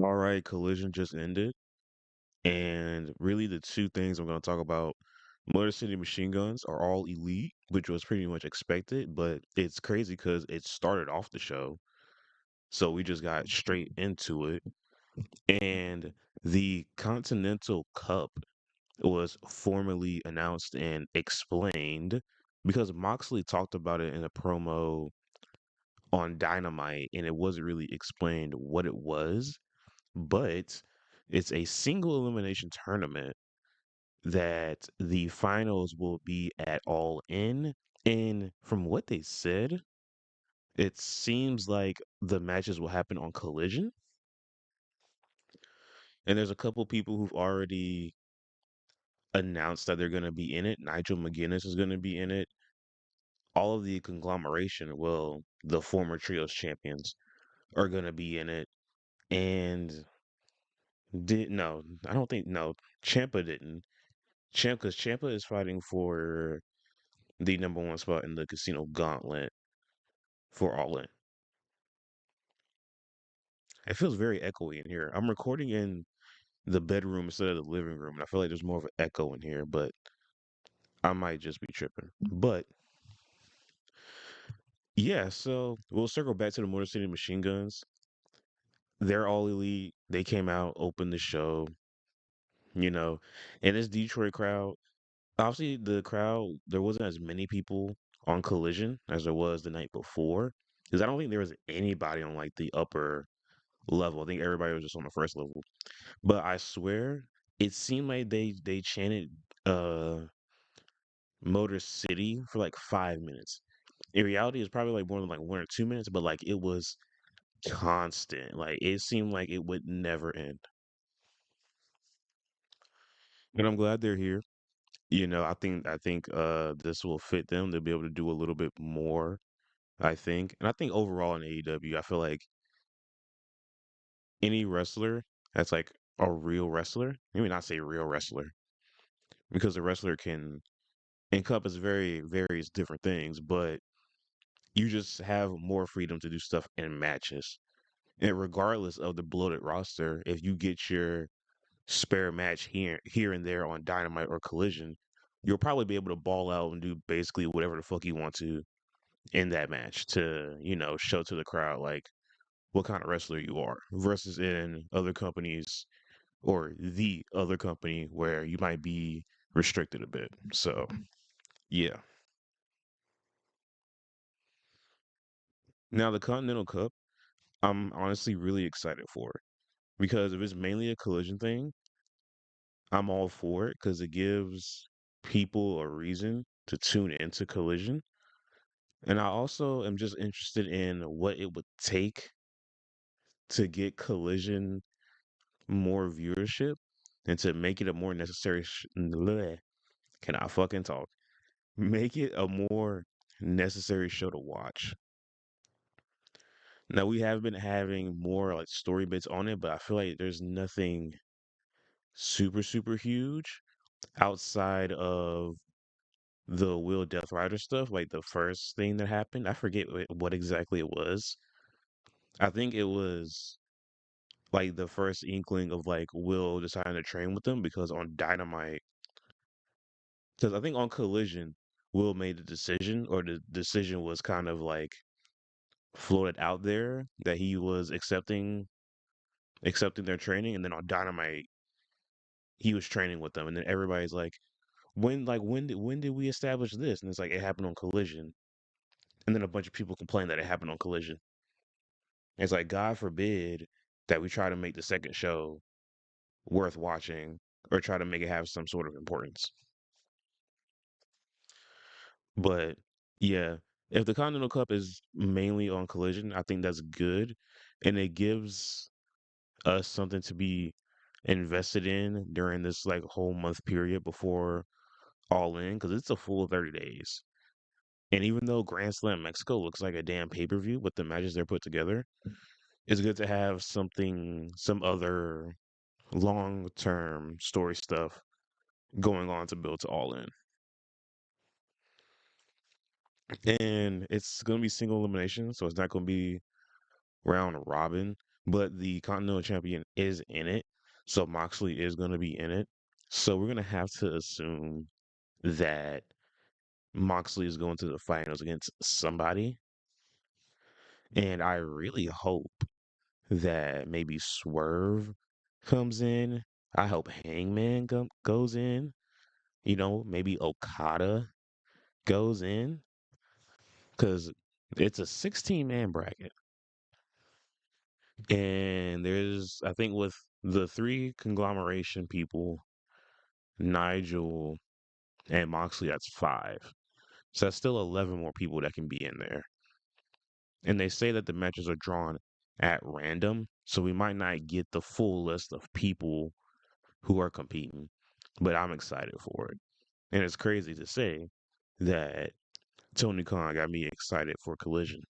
All right, Collision just ended, and really the two things I'm going to talk about, Motor City Machine Guns are all elite, which was pretty much expected, but it's crazy because it started off the show, so we just got straight into it. And the Continental Cup was formally announced and explained because Moxley talked about it in a promo on Dynamite, and it wasn't really explained what it was, but it's a single elimination tournament that the finals will be at All In. And from what they said, it seems like the matches will happen on Collision. And there's a couple people who've already announced that they're going to be in it. Nigel McGuinness is going to be in it. All of the conglomeration, well, the former Trios champions are going to be in it. And did no, I don't think no, Champa didn't. Because Champa is fighting for the number one spot in the Casino Gauntlet for All In. It feels very echoey in here. I'm recording in the bedroom instead of the living room, and I feel like there's more of an echo in here, but I might just be tripping. But yeah, so we'll circle back to the Motor City Machine Guns. They're all elite. They came out, opened the show, you know, and this Detroit crowd, obviously the crowd, there wasn't as many people on Collision as there was the night before. Because I don't think there was anybody on like the upper level. I think everybody was just on the first level. But I swear, it seemed like they chanted uh Motor City for like 5 minutes. In reality, it's probably like more than like 1 or 2 minutes, but like it was constant. Like it seemed like it would never end. And I'm glad they're here. I think this will fit them. They'll be able to do a little bit more, I think. And I think overall in AEW, I feel like any wrestler that's like a real wrestler, maybe not say real wrestler, because a wrestler can encompass very various different things, but you just have more freedom to do stuff in matches. And regardless of the bloated roster, if you get your spare match here and there on Dynamite or Collision, you'll probably be able to ball out and do basically whatever the fuck you want to in that match to, show to the crowd like what kind of wrestler you are versus in other companies or the other company where you might be restricted a bit. So, yeah. Now the Continental Cup, I'm honestly really excited for it because if it's mainly a collision thing, I'm all for it because it gives people a reason to tune into collision. And I also am just interested in what it would take to get collision more viewership and to make it a more necessary bleh, can I fucking talk? Make it a more necessary show to watch. Now we have been having more like story bits on it, but I feel like there's nothing super huge outside of the Will Death Rider stuff, like the first thing that happened. I forget what exactly it was. I think it was like the first inkling of like Will deciding to train with them because on Dynamite, because I think on Collision, Will made the decision, or the decision was kind of like floated out there that he was accepting their training, and then on Dynamite, he was training with them, and then everybody's like, when did we establish this? And it's like it happened on Collision, and then a bunch of people complained that it happened on Collision. It's like God forbid that we try to make the second show worth watching or try to make it have some sort of importance. But yeah, if the Continental Cup is mainly on Collision, I think that's good, and it gives us something to be invested in during this like whole month period before All In, because it's a full 30 days. And even though Grand Slam Mexico looks like a damn pay-per-view with the matches they're put together, it's good to have some other long-term story stuff going on to build to All In. And it's going to be single elimination, so it's not going to be round robin. but the Continental Champion is in it, so Moxley is going to be in it. So we're going to have to assume that Moxley is going to the finals against somebody, and I really hope that maybe Swerve comes in. I hope Hangman goes in. Maybe Okada goes in because it's a 16-man bracket. And there's, I think, with the three conglomeration people, Nigel and Moxley, that's five. So that's still 11 more people that can be in there. And they say that the matches are drawn at random. So we might not get the full list of people who are competing. But I'm excited for it. And it's crazy to say that Tony Khan got me excited for Collision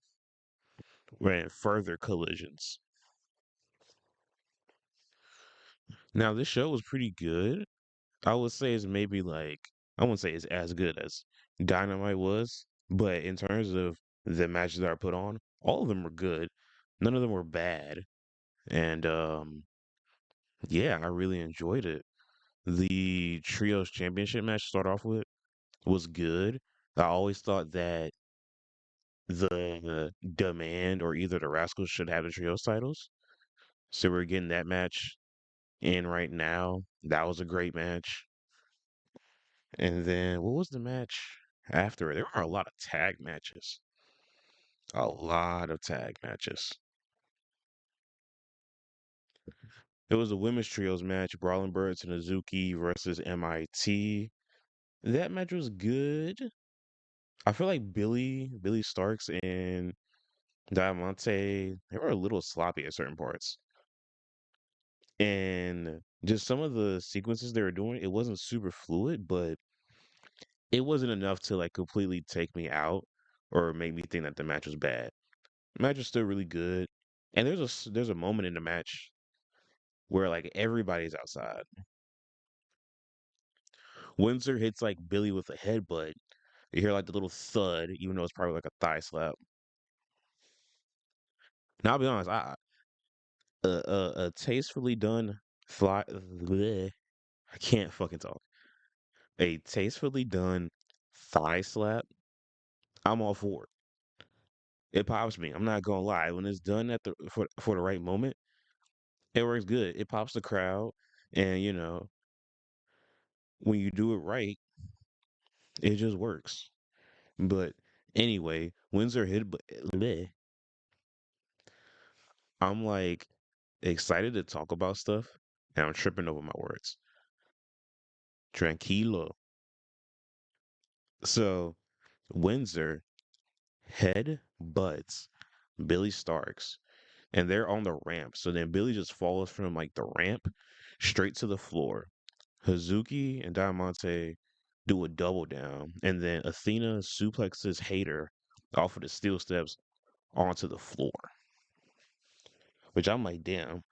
and further collisions. Now, this show was pretty good. I would say it's maybe like, I wouldn't say it's as good as Dynamite was, but in terms of the matches that are put on, all of them were good. None of them were bad. And yeah, I really enjoyed it. The Trios Championship match to start off with was good. I always thought that the Demand or either the Rascals should have the Trios titles. So we're getting that match in right now. That was a great match. And then what was the match after it? There were a lot of tag matches. A lot of tag matches. It was a women's trios match, Brawling Birds and Azuki versus MIT. That match was good. I feel like Billy Starks and Diamante, they were a little sloppy at certain parts. And just some of the sequences they were doing, it wasn't super fluid, but it wasn't enough to like completely take me out or make me think that the match was bad. The match is still really good. And there's a moment in the match where like everybody's outside. Windsor hits like Billy with a headbutt. You hear like the little thud, even though it's probably like a thigh slap. Now I'll be honest, a tastefully done fly. Bleh, I can't fucking talk. A tastefully done thigh slap. I'm all for it. It pops me. I'm not gonna lie. When it's done at the for the right moment, it works good. It pops the crowd, and when you do it right, it just works. But anyway, Windsor hit. Bleh, I'm like excited to talk about stuff, and I'm tripping over my words. Tranquilo. So Windsor head butts Billy Starks, and they're on the ramp. So then Billy just falls from like the ramp straight to the floor. Hazuki and Diamante do a double down, and then Athena suplexes Hater off of the steel steps onto the floor. Which I'm like, damn,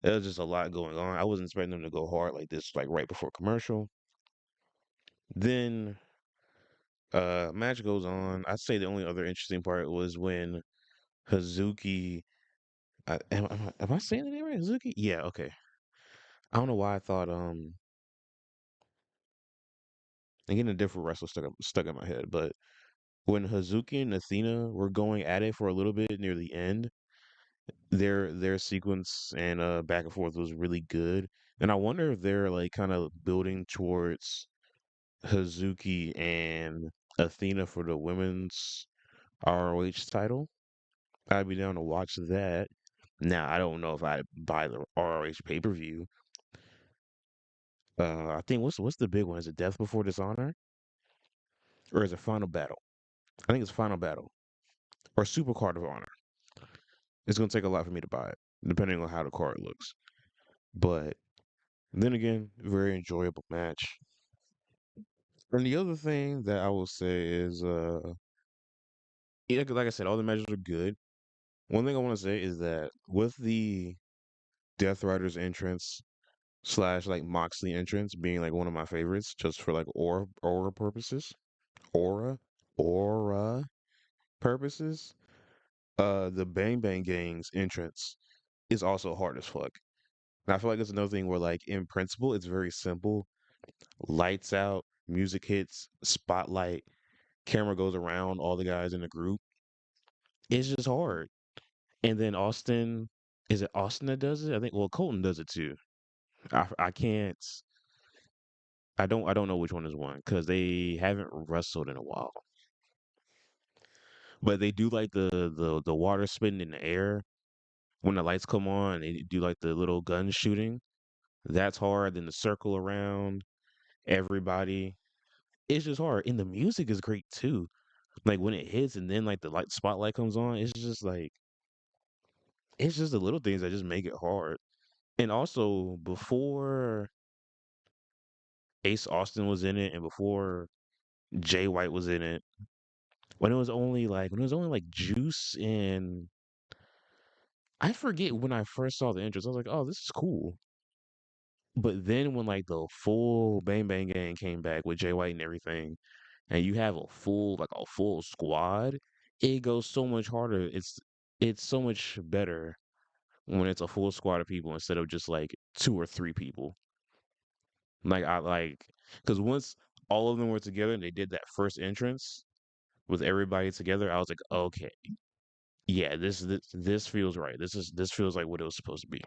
there's just a lot going on. I wasn't expecting them to go hard like this, like right before commercial. Then match goes on. I'd say the only other interesting part was when Hazuki. Am I saying the name right? Hazuki? Yeah. Okay. I don't know why I thought I'm getting a different wrestler stuck in my head, but when Hazuki and Athena were going at it for a little bit near the end, their sequence and back and forth was really good. And I wonder if they're like kind of building towards Hazuki and Athena for the women's ROH title. I'd be down to watch that. Now, I don't know if I buy the ROH pay per view. I think what's the big one? Is it Death Before Dishonor or is it Final Battle? I think it's Final Battle or Super Card of Honor. It's gonna take a lot for me to buy it, depending on how the card looks. But then again, very enjoyable match. And the other thing that I will say is, yeah, like I said, all the matches are good. One thing I want to say is that with the Death Riders entrance slash like Moxley entrance being like one of my favorites, just for like aura purposes, aura aura purposes. The Bang Bang Gang's entrance is also hard as fuck. And I feel like it's another thing where, like, in principle, it's very simple. Lights out, music hits, spotlight, camera goes around all the guys in the group. It's just hard. And then Austin, is it Austin that does it? I think, well, Colton does it too. I can't, I don't know which one is one because they haven't wrestled in a while. But they do like the water spitting in the air when the lights come on. They do like the little gun shooting. That's hard. Then the circle around everybody. It's just hard. And the music is great too. Like when it hits and then like the light spotlight comes on, it's just like it's just the little things that just make it hard. And also before Ace Austin was in it and before Jay White was in it, when it was only like Juice and I forget when I first saw the entrance, I was like, oh, this is cool. But then when like the full Bang Bang Gang came back with Jay White and everything, and you have a full squad, it goes so much harder. It's so much better when it's a full squad of people instead of just like two or three people. Like I like because once all of them were together and they did that first entrance with everybody together, I was like, okay, yeah, this feels right. This feels like what it was supposed to be.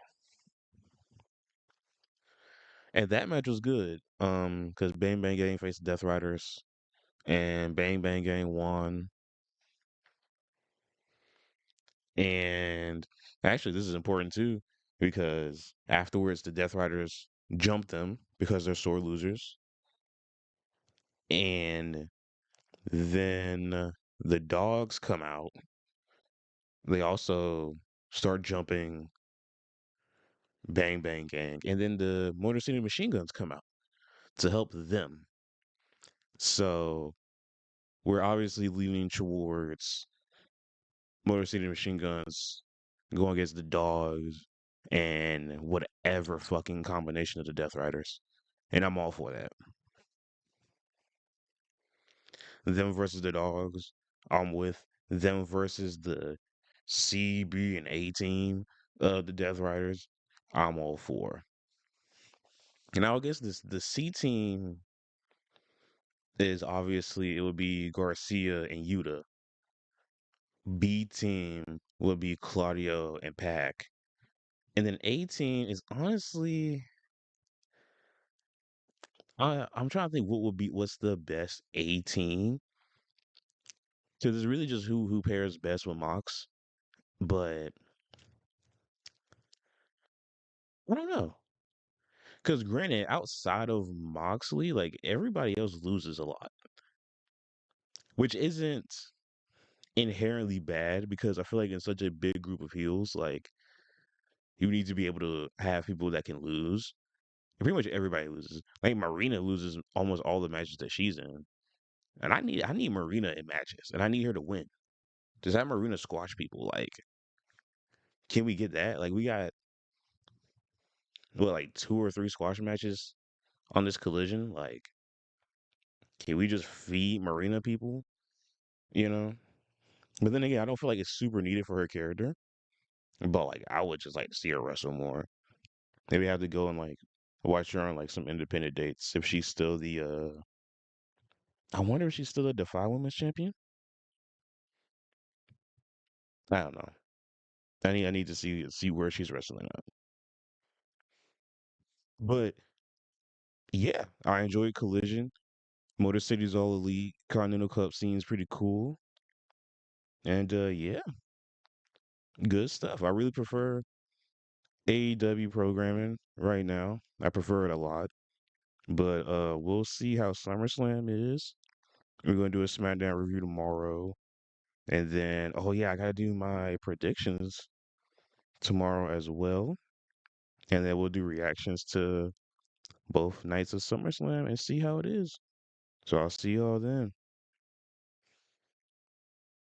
And that match was good. Because Bang Bang Gang faced Death Riders, and Bang Bang Gang won. And actually, this is important too, because afterwards the Death Riders jumped them because they're sore losers, and then the dogs come out. They also start jumping Bang Bang Gang, and then the Motor City Machine Guns come out to help them. So we're obviously leaning towards Motor City Machine Guns going against the dogs and whatever fucking combination of the Death Riders. And I'm all for that. Them versus the dogs, I'm with. Them versus the CB and A team of the Death Riders, I'm all for. And I guess the C team is obviously it would be Garcia and Yuta. B team would be Claudio and Pac. And then A team is honestly I'm trying to think what's the best A team. Because it's really just who pairs best with Mox. But I don't know. Because granted, outside of Moxley, like everybody else loses a lot, which isn't inherently bad because I feel like in such a big group of heels, like you need to be able to have people that can lose. And pretty much everybody loses. Like Marina loses almost all the matches that she's in, and I need Marina in matches, and I need her to win. Does that Marina squash people? Like, can we get that? Like, we got what, like two or three squash matches on this collision? Like, can we just feed Marina people? You know? But then again, I don't feel like it's super needed for her character. But like, I would just like to see her wrestle more. Maybe have to go and like watch her on like some independent dates if she's still the. I wonder if she's still the Defy Women's Champion. I don't know. I need to see where she's wrestling at. But yeah, I enjoyed Collision. Motor City's All Elite. Continental Cup seems pretty cool. And yeah, good stuff. I really prefer AEW programming right now. I prefer it a lot. But we'll see how SummerSlam is. We're gonna do a SmackDown review tomorrow. And then oh yeah, I gotta do my predictions tomorrow as well. And then we'll do reactions to both nights of SummerSlam and see how it is. So I'll see y'all then.